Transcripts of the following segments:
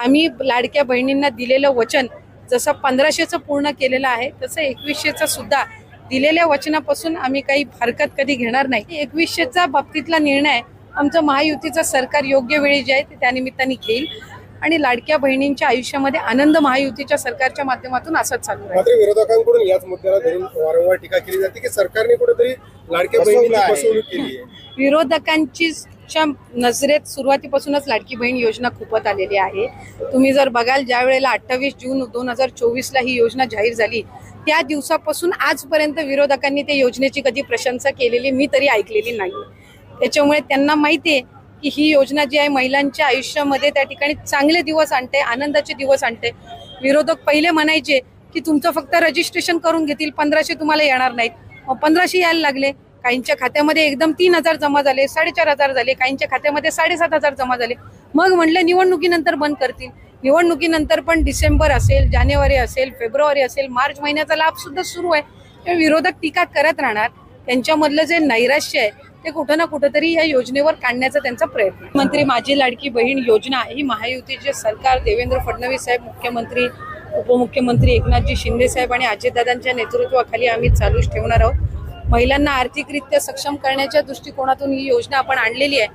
आम्ही लाडक्या बहिणींना दिलेलं वचन जसं 1500चं पूर्ण केलेलं आहे तसं 2100चं सुद्धा दिलेल्या वचनापासून आम्ही काही हरकत कधी घेणार नाही। 2100चा बाबतीतला निर्णय आमचं महायुतीचं सरकार योग्य वेळी जे आहे ते त्यानिमित्ताने घेईल आणि लाडक्या बहिणींच्या आयुष्यामध्ये आनंद महायुतीच्या सरकारच्या माध्यमातून असंच चालू आहे। मात्र विरोधकांकडून याच मुद्द्याला धरून वारंवार टीका केली जाते की सरकारने कुठेतरी लाडक्या बहिणींची फसवणूक केली आहे। विरोधकांची नजरेत सुरुवातीपासूनच लाडकी बहीण योजना खूपच आलेली आहे। तुम्ही जर बघाल ज्या वेळेला 28 जून 2024 ला ही योजना जाहीर झाली त्या दिवसापासून आजपर्यंत विरोधकांनी त्या योजनेची कधी प्रशंसा केलेली मी तरी ऐकलेली नाही। त्याच्यामुळे त्यांना माहिती आहे की ही योजना जी आहे महिलांच्या आयुष्यामध्ये त्या ठिकाणी चांगले दिवस आणते, आनंदाचे दिवस आणते। विरोधक पहिले म्हणायचे की तुमचं फक्त रजिस्ट्रेशन करून घेतील, 1500 तुम्हाला येणार नाहीत, मग 1500 यायला लागले। काहींच्या खात्यामध्ये एकदम 3000 जमा झाले, 4500 झाले, काहींच्या खात्यामध्ये 7500 जमा झाले। मग म्हणलं निवडणुकीनंतर बंद करतील। निवडणुकीनंतर पण डिसेंबर असेल, जानेवारी असेल, फेब्रुवारी असेल, मार्च महिन्याचा लाभ सुद्धा सुरू आहे। विरोधक टीका करत राहणार। त्यांच्यामधलं जे नैराश्य आहे ते कुठं ना कुठंतरी या योजनेवर काढण्याचा त्यांचा प्रयत्न आहे। मंत्री माझी लाडकी बहीण योजना ही महायुतीचे सरकार देवेंद्र फडणवीस साहेब, मुख्यमंत्री उपमुख्यमंत्री एकनाथजी शिंदे साहेब आणि अजितदादांच्या नेतृत्वाखाली आम्ही चालूच ठेवणार आहोत। महिलांना आर्थिकरित्या सक्षम करण्याच्या दृष्टिकोनातून ही योजना आपण आणलेली आहे।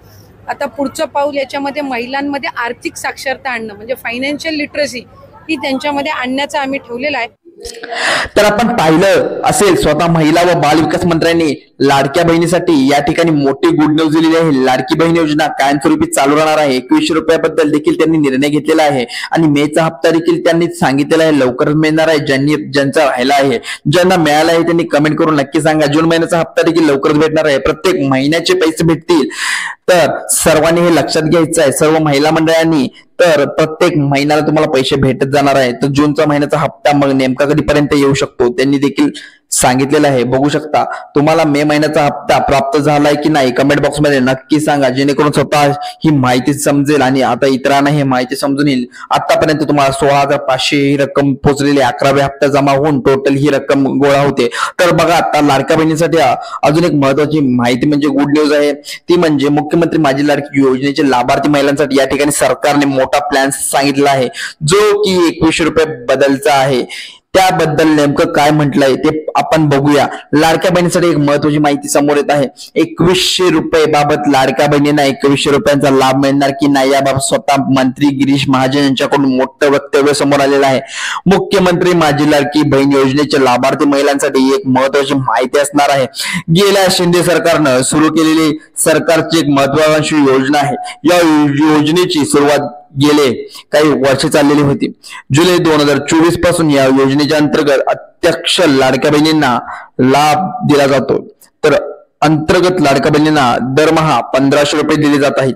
आता पुढचं पाऊल याच्यामध्ये महिलांमध्ये आर्थिक साक्षरता आणणं म्हणजे फायनान्शियल लिटरसी ही त्यांच्यामध्ये आणण्याचं आम्ही ठेवलेलं आहे। तर आपण पाहिलं असेल स्वतः महिला व बाल विकास मंत्र्यांनी लाडक्या बहिणीसाठी या ठिकाणी मोठी गुड न्यूज दिलेली आहे। लाडकी बहीण योजना कायमस्वरूपी चालू राहणार आहे। 2100 रुपयाबद्दल देखील त्यांनी निर्णय घेतलेला आहे आणि मेचा हप्ता देखील त्यांनी सांगितलेला आहे लवकरच मिळणार आहे। ज्यांचा राहिला आहे, ज्यांना मिळाला आहे त्यांनी कमेंट करून नक्की सांगा। जून महिन्याचा हप्ता देखील लवकरच भेटणार आहे। प्रत्येक महिन्याचे पैसे भेटतील। तर सर्वांनी हे लक्षात घ्यायचं आहे, सर्व महिला मंडळांनी। तर प्रत्येक महिन्याला तुम्हाला पैसे भेटत जाणार आहे। तर जूनचा महिन्याचा हप्ता मग नेमका कधीपर्यंत येऊ शकतो त्यांनी देखील सांगितलेलं आहे, बघू शकता। तुम्हाला मे महिन्याचा हप्ता प्राप्त झालाय की नाही कमेंट बॉक्स मध्ये नक्की सांगा, जेणेकरून स्वतः ही माहिती समजेल आणि आता इतरांना ही माहिती समजून येईल। आतापर्यंत तुम्हाला 16,500 ही रक्कम पोहोचलेली, 11व्या हप्ता जमा होऊन टोटल ही रक्कम गोळा होते। तर बघा आता लाडक्या बहिणीसाठी अजून एक महत्वाची माहिती म्हणजे गुड न्यूज आहे, ती म्हणजे मुख्यमंत्री माझी लाडकी योजनेचे लाभार्थी महिलांसाठी या ठिकाणी सरकारने मोठा प्लॅन सांगितला आहे, जो की 2100 रुपये बदलचा आहे। त्याबद्दल नेमकं काय म्हटलंय ते आपण बघूया। लाडक्या बहिणीसाठी एक महत्वाची माहिती समोर येत आहे। 2100 रुपये बाबत लाडक्या बहिणींना 2100 रुपयांचा लाभ मिळणार की नाही याबाबत स्वतः मंत्री गिरीश महाजन यांच्याकडून मोठं वक्तव्य समोर आलेलं आहे। मुख्यमंत्री माझी लाडकी बहीण योजनेच्या लाभार्थी महिलांसाठी एक महत्वाची माहिती असणार आहे। गेल्या शिंदे सरकारनं सुरू केलेली सरकारची एक महत्वाकांक्षी योजना आहे। या योजनेची सुरुवात गेले काही वर्ष चाललेली होती। जुलै 2024 पासून या योजनेच्या अंतर्गत अत्यक्ष लाडक्या बहिणींना लाभ दिला जातो। तर अंतर्गत लाडक्या बहिणींना दरमहा 1500 रुपये दिले जात आहेत।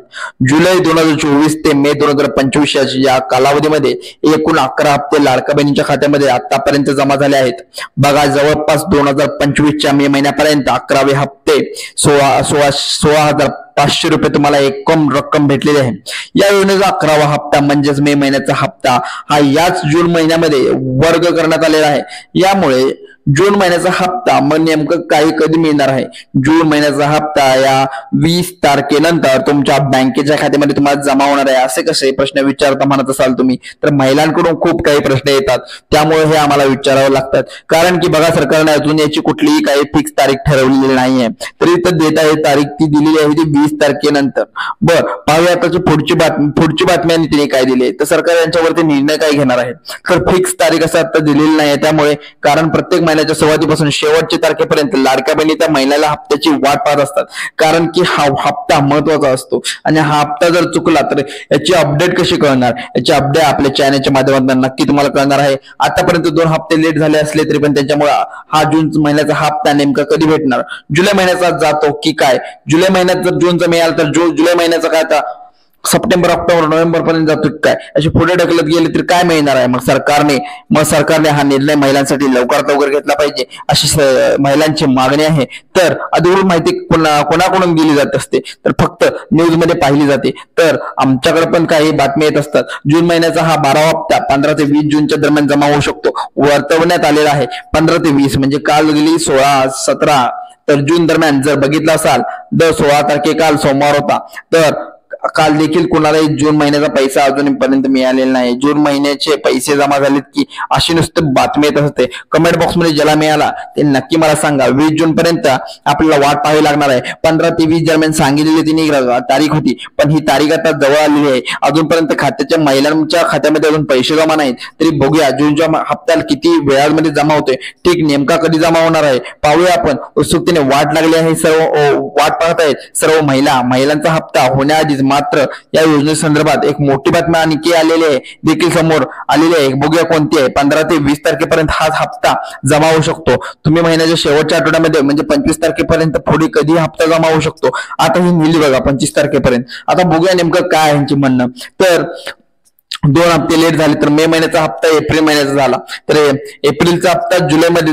जुलै 2024 ते मे 2025 या कालावधीमध्ये एकूण 11 हप्ते लाडक्या बहिणींच्या खात्यामध्ये आतापर्यंत जमा झाले आहेत। बघा जवळपास 2025च्या मे महिन्यापर्यंत 11वे हप्ते 16,500 रुपये तुम्हाला एकूण रक्कम भेटलेली आहे। या योजनेचा 11वा हप्ता म्हणजेच मे महिन्याचा हप्ता हा याच जून महिन्यामध्ये वर्ग करण्यात आलेला आहे। यामुळे जून महिन्याचा हप्ता मग नेमकं काही कधी मिळणार आहे? जून महिन्याचा हप्ता या 20 तारखेनंतर तुमच्या बँकेच्या खात्यामध्ये तुम्हाला जमा होणार आहे। असे कसे प्रश्न विचारता म्हणत असाल तुम्ही, तर महिलांकडून खूप काही प्रश्न येतात, त्यामुळे हे आम्हाला विचारावं लागतात। कारण की बघा सरकारने अजून याची कुठलीही काही फिक्स तारीख ठरवलेली नाहीये, तरी तर देत आहे तारीख ती दिलेली आहे ती 20 तारखेनंतर। पाहूया त्याची पुढची बातमी आणि तिने काय दिली, तर सरकार यांच्यावरती निर्णय काय घेणार आहे। तर फिक्स तारीख असं आता दिलेली नाही, त्यामुळे कारण प्रत्येक महिन्याच्या सुरुवातीपासून शेवटच्या तारखेपर्यंत लाडक्या बहिणी त्या महिन्याला हप्त्याची वाट पाहत असतात, कारण की हा हप्ता महत्वाचा असतो आणि हा हप्ता जर चुकला तर याची अपडेट कशी कळणार, याची अपडेट आपल्या चॅनलच्या माध्यमातून नक्की तुम्हाला कळणार आहे। आतापर्यंत 2 हप्ते लेट झाले असले तरी पण त्याच्यामुळे हा जून महिन्याचा हप्ता नेमका कधी भेटणार, जुलै महिन्याचा जातो की काय, जुलै महिन्यात जर जूनचा मिळाला तर जुलै महिन्याचा काय आता सप्टेंबर ऑक्टोबर नोव्हेंबर पर्यंत जातो काय, असे पुढे ढकलत गेले तर काय मिळणार आहे। मग सरकारने हा निर्णय महिलांसाठी लवकरात लवकर घेतला पाहिजे अशी महिलांची मागणी आहे। तर अधिकृत माहिती कोणाकडून दिली जात असते, तर फक्त न्यूज मध्ये पाहिली जाते। तर आमच्याकडे पण काही बातम्या येत असतात। जून महिन्याचा हा 12वा हप्ता 15 ते 20 जूनच्या दरम्यान जमा होऊ शकतो, वर्तवण्यात आलेला आहे। 15 ते 20 म्हणजे काल गेली 16, 17 तर जून दरम्यान जर बघितलं असाल तर 16 तारखे काल सोमवार होता, तर काल देखील कुणालाही जून महिन्याचा पैसा अजूनपर्यंत मिळालेला नाही. जून महिन्याचे पैसे जमा झालेत की अशी नुसते बातमी येत असते. कमेंट बॉक्स मध्ये ज्याला मिळाला ते नक्की मला सांगा. 20 जून पर्यंत आपल्याला वाट पाहावी लागणार आहे. 15 ते 20 दरम्यान सांगितलेली ती तारीख होती, पण ही तारीख आता जवळ आलेली आहे. अजूनपर्यंत खात्याच्या महिलांच्या खात्यामध्ये अजून पैसे जमा नाहीत. तरी बघूया जूनच्या हप्त्याला किती वेळामध्ये जमा होतोय, ठीक नेमका कधी जमा होणार आहे पाहूया आपण. उत्सुकतेने वाट लागली आहे. वाट पाहत आहेत सर्व महिलांचा हप्ता होण्याआधीच. मात्र या योजनेसंदर्भात एक मोठी बातमी आणखी आलेली आहे, देखील समोर आलेली आहे. बघूया कोणती आहे. 15 ते 20 तारखेपर्यंत हा हप्ता जमा होऊ शकतो. तुम्ही महिन्याच्या शेवटच्या आठवड्यामध्ये म्हणजे 25 तारखेपर्यंत पुढे कधी हप्ता जमा होऊ शकतो. आता ही नेली बघा 25 तारखेपर्यंत. आता बघूया नेमकं काय यांची म्हणणं. तर 2 हप्ते लेट झाले तर मे महिन्याचा हप्ता एप्रिल महिन्याचा झाला, तर एप्रिलचा हप्ता जुलैमध्ये,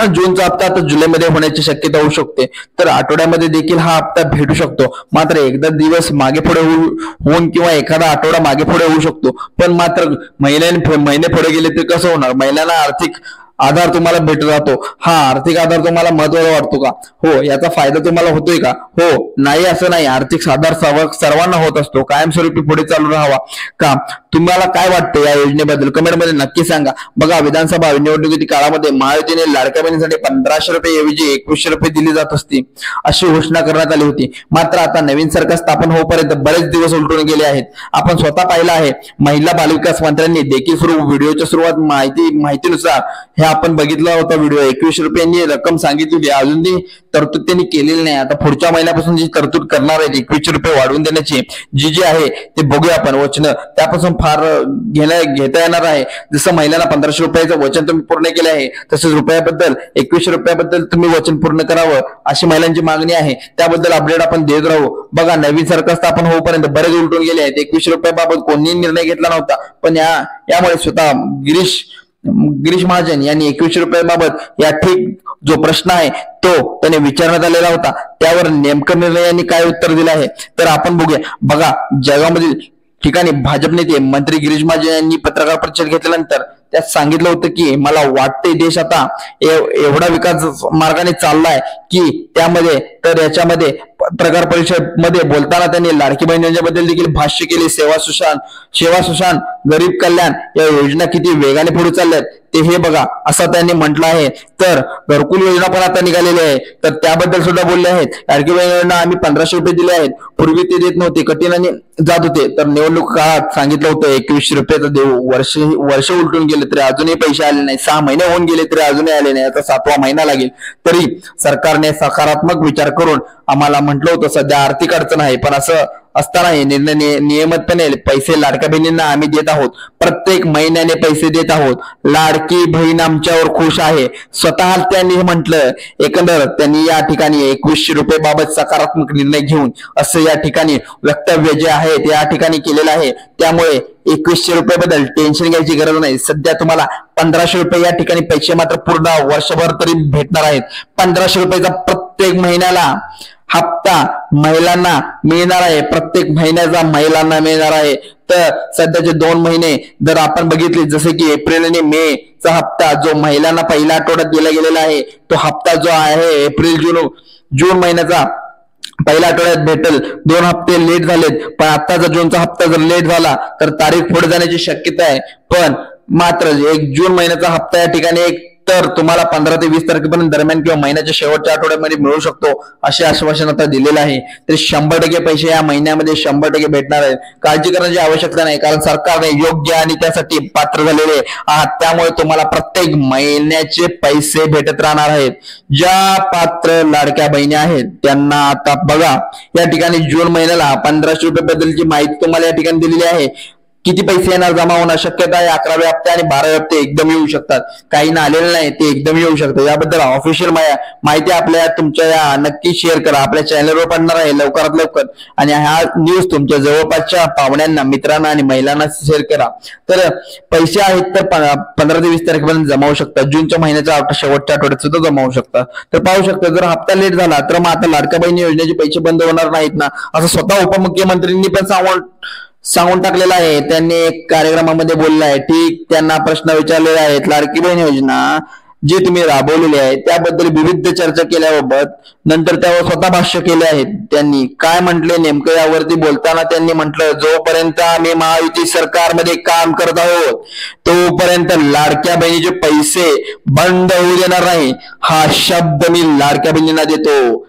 जूनचा हप्ता आता जुलैमध्ये होण्याची शक्यता होऊ शकते. तर आठवड्यामध्ये देखील हा हप्ता भेटू शकतो. मात्र एकदा दिवस मागे पुढे होऊन किंवा एखादा आठवडा मागे पुढे होऊ शकतो. पण मात्र महिने पुढे गेले तर कसं होणार. महिन्याला आर्थिक आधार तुम्हाला भेटत राहतो. हा आर्थिक आधार तुम्हाला महत्वाचा वाटतो का? हो. याचा फायदा तुम्हाला होतोय का? हो. नाही असं नाही. आर्थिक आधार सर्वांना होत असतो. कायमस्वरूपी पुढे चालू राहावा का? तुम्हाला काय वाटतं या योजनेबद्दल कमेंट मध्ये नक्की सांगा. बघा विधानसभा निवडणुकीच्या काळामध्ये महायुतीने लाडक्या बहिणीसाठी 1500 रुपये ऐवजी 2100 रुपये दिली जात असती अशी घोषणा करण्यात आली होती. मात्र आता नवीन सरकार स्थापन होईपर्यंत बरेच दिवस उलटून गेले आहेत. आपण स्वतः पाहिलं आहे. महिला बालविकास मंत्र्यांनी देखील व्हिडिओच्या सुरुवात माहितीनुसार हे आपण बघितला होता व्हिडिओ. 2100 रुपयांनी रक्कम सांगितली होती. अजून ती तरतूद त्यांनी केलेली नाही. आता पुढच्या महिन्यापासून जी तरतूद करणार आहे 2100 रुपये वाढवून देण्याची जी आहे ते बघूया आपण. वचन त्यापासून फार घेता येणार आहे. जसं महिलांना 1500 रुपयाचं वचन तुम्ही पूर्ण केले आहे, तसेच 2100 रुपयाबद्दल तुम्ही वचन पूर्ण करावं अशी महिलांची मागणी आहे. त्याबद्दल अपडेट आपण देत राहू. बघा नवीन सरकार स्थापन होईपर्यंत बरेच उलटून गेले आहेत. 2100 रुपयाबाबत कोणीही निर्णय घेतला नव्हता, पण यामुळे स्वतः गिरीश महाजन यांनी 2100 रुपयाबाबत या ठीक जो प्रश्न आहे तो त्याने विचारण्यात आलेला होता, त्यावर नेमकं निर्णयाने काय उत्तर दिलं आहे तर आपण बघूया. बघा जगामधील ठिकाणी भाजप नेते मंत्री गिरीश महाजन यांनी पत्रकार परिषद घेतल्यानंतर त्यात सांगितलं होतं की मला वाटते देश आता एवढा विकास मार्गाने चाललाय की त्यामध्ये तर याच्यामध्ये पत्रकार परिषद मध्ये बोलताना त्यांनी लाडकी बहीण योजनेबद्दल देखील भाष्य केले. सेवा सुशांत गरीब कल्याण या योजना किती वेगाने पुढे चालल्यात ते हे बघा असं त्यांनी म्हटलं आहे. तर घरकुल योजना पण आता निघालेली आहे, तर त्याबद्दल सुद्धा बोलले आहेत. लाडकी बहीण योजना आम्ही 1500 रुपये दिले आहेत, पूर्वी ते देत नव्हते, कठीणाने जात होते. तर निवडणूक काळात सांगितलं होतं 2100 रुपये देऊ. वर्ष उलटून गेले तरी अजूनही पैसे आले नाही. 6 महिने होऊन गेले तरी अजूनही आले नाही. आता 7वा महिना लागेल. तरी सरकारने सकारात्मक विचार करून आम्हाला म्हटलं होतं सध्या आर्थिक अडचण आहे, पण असं असताना नियमितपणे पैसे लाडक्या बहिणींना आम्ही देत आहोत. प्रत्येक महिन्याने पैसे देत आहोत. लाडकी बहीण आमच्यावर खुश आहे स्वतः त्यांनी म्हटलं. एकंदर त्यांनी या ठिकाणी 2100 रुपये बाबत सकारात्मक निर्णय घेऊन असं या ठिकाणी वक्तव्य जे आहे ते या ठिकाणी केलेलं आहे. त्यामुळे 2100 रुपये बद्दल टेन्शन घ्यायची गरज नाही. सध्या तुम्हाला 1500 रुपये या ठिकाणी पैसे मात्र पूर्ण वर्षभर तरी भेटणार आहेत. 1500 रुपयाचा प्रत्येक महिन्याला हप्ता महिलांना मिळणार आहे. प्रत्येक महिन्याचा महिलांना मिळणार आहे. तर सध्याचे 2 महिने जर आपण बघितले जसे की एप्रिल आणि मे चा हप्ता जो महिलांना पहिल्या आठवड्यात दिला गेलेला आहे तो हप्ता जो आहे एप्रिल जून महिन्याचा पहिल्या आठवड्यात भेटेल. 2 हप्ते लेट झालेत, पण आताचा जूनचा हप्ता जर लेट झाला तर तारीख पुढे जाण्याची शक्यता आहे. पण मात्र 1 जून महिन्याचा हप्ता या ठिकाणी तर तुम्हाला 15 ते 20 तारखेपर्यंत दरम्यान किंवा महिन्याच्या शेवटच्या आठवड्यामध्ये मिळू शकतो असे आश्वासन आता दिलेलं आहे. तर 100% पैसे या महिन्यामध्ये 100% भेटणार आहेत. काळजी करण्याची आवश्यकता नाही, कारण सरकारने योग्य आणि त्यासाठी पात्र झालेले आहात. त्यामुळे तुम्हाला प्रत्येक महिन्याचे पैसे भेटत राहणार आहेत. ज्या पात्र लाडक्या बहिणी आहेत त्यांना आता बघा या ठिकाणी जून महिन्याला 1500 रुपये बद्दलची माहिती तुम्हाला या ठिकाणी दिलेली आहे. किती पैसे येणार जमा होणार शक्यता आहे 11वे हप्ते आणि 12वे हप्ते एकदम येऊ शकतात. काही ना आलेले नाही ते एकदम येऊ शकतात. याबद्दल ऑफिशियल माहिती आपल्या तुमच्या या नक्की शेअर करा. आपल्या चॅनलवर पडणार आहे लवकरात लवकर. आणि हा न्यूज तुमच्या जवळपासच्या पाहुण्यांना मित्रांना आणि महिलांना शेअर करा. तर पैसे आहेत तर 15 ते 20 तारखेपर्यंत जमा होऊ शकतात. जूनच्या महिन्याच्या शेवटच्या आठवड्यात सुद्धा जमा होऊ शकतात. तर पाहू शकता जर हप्ता लेट झाला तर मग आता लाडक्या बहिणी योजनेचे पैसे बंद होणार नाहीत ना असं स्वतः उपमुख्यमंत्र्यांनी पण सांगून टाकलेलं आहे. त्यांनी एक कार्यक्रमामध्ये बोललं आहे. ठीक त्यांना प्रश्न विचारलेले आहेत लाडकी बहीण योजना जे तुम्ही राबवलेले आहे त्याबद्दल विविध चर्चा केल्याबाबत नंतर त्यावर स्वतः भाष्य केले आहे. त्यांनी काय म्हटले नेमकं यावरती बोलताना त्यांनी म्हटलं, जोपर्यंत आम्ही महायुती सरकारमध्ये काम करत आहोत तोपर्यंत लाडक्या बहिणीचे पैसे बंद होऊ देणार नाही, हा शब्द मी लाडक्या बहिणींना देतो.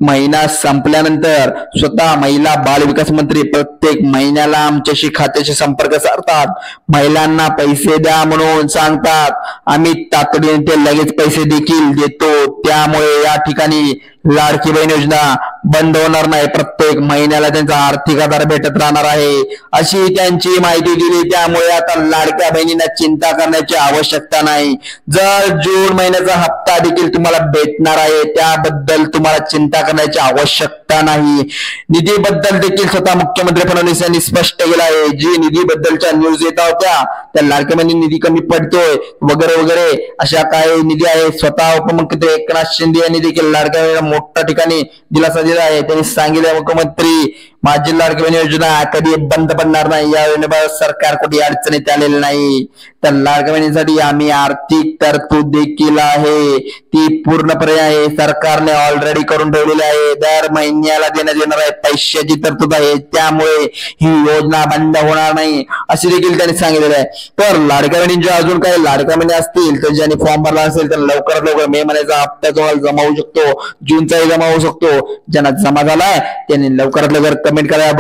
महिना संपल्यानंतर स्वतः महिला बाल विकास मंत्री प्रत्येक महिन्याला आमच्याशी खात्याशी संपर्क साधतात, महिलांना पैसे द्या म्हणून सांगतात, आम्ही तातडीने ते लगेच पैसे देखील देतो. त्यामुळे या ठिकाणी लाडकी बहीण योजना बंद होणार नाही, प्रत्येक महिन्याला त्यांचा आर्थिक आधार भेटत राहणार आहे अशी त्यांची माहिती दिली. त्यामुळे आता लाडक्या बहिणींना चिंता करण्याची आवश्यकता नाही. जर जून महिन्याचा हप्ता देखील तुम्हाला भेटणार आहे त्याबद्दल तुम्हाला चिंता करण्याची आवश्यकता नाही. निधीबद्दल देखील स्वतः मुख्यमंत्री फडणवीस यांनी स्पष्ट केलं आहे. जी निधीबद्दलच्या न्यूज येत होत्या त्या लाडक्या बहिणी निधी कमी पडतोय वगैरे वगैरे अशा काही निधी आहे, स्वतः उपमुख्यमंत्री एकनाथ शिंदे यांनी देखील लाडक्या बहिणींना मोठ्या ठिकाणी दिलासा दिला आहे. त्यांनी सांगितले, मुख्यमंत्री माझी लाडकी बहीण योजना कधी बंद पडणार नाही, या योजनेबाबत सरकार कुठे अडचणीत आलेलं नाही. तर लाडक्या बहिणींसाठी आम्ही आर्थिक तरतूद देखील आहे ती पूर्णपणे आहे, सरकारने ऑलरेडी करून ठेवलेली आहे. दर महिन्याला देण्यात येणार आहे पैशाची तरतूद आहे, त्यामुळे ही योजना बंद होणार नाही असे देखील त्यांनी सांगितलेलं आहे. तर लाडक्या बहिणींच्या अजून काही लाडक्या बहिणी असतील तर ज्यांनी फॉर्म भरला असेल तर लवकरात लवकर मे महिन्याचा हप्ता तुम्हाला जमा होऊ शकतो, जूनचाही जमा होऊ शकतो. ज्यांना जमा झालाय त्यांनी लवकरात लवकर कमेंट करा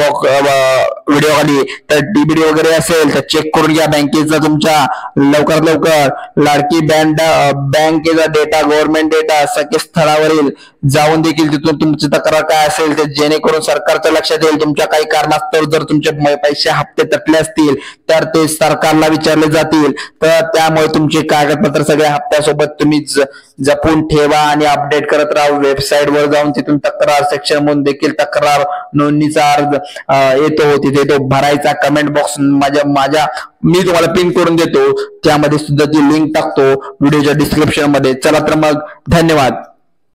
व्हिडिओ खाली. तर डीबीडी वगैरे असेल तर चेक करून घ्या बँकेचा तुमच्या. लवकरात लवकर लाडकी बँकेचा डेटा, गव्हर्नमेंट डेटा संकेतस्थळावरील जाऊन देखील तिथून तुमची तक्रार काय असेल ते जेणेकरून सरकारच्या लक्षात येईल. तुमच्या काही कारणास्तव जर तुमचे पैसे हप्ते तटले असतील तर ते सरकारला विचारले जातील. तर त्यामुळे तुमचे कागदपत्र सगळ्या हप्त्यासोबत तुम्ही जपून ठेवा आणि अपडेट करत राहा. वेबसाईट वर जाऊन तिथून तक्रार सेक्शन म्हणून देखील तक्रार नोंदणीचा अर्ज येतो, तिथे तो भरायचा. कमेंट बॉक्स मी तुम्हाला पिन करून देतो, त्यामध्ये सुद्धा ती लिंक टाकतो व्हिडिओच्या डिस्क्रिप्शन मध्ये. चला तर मग धन्यवाद.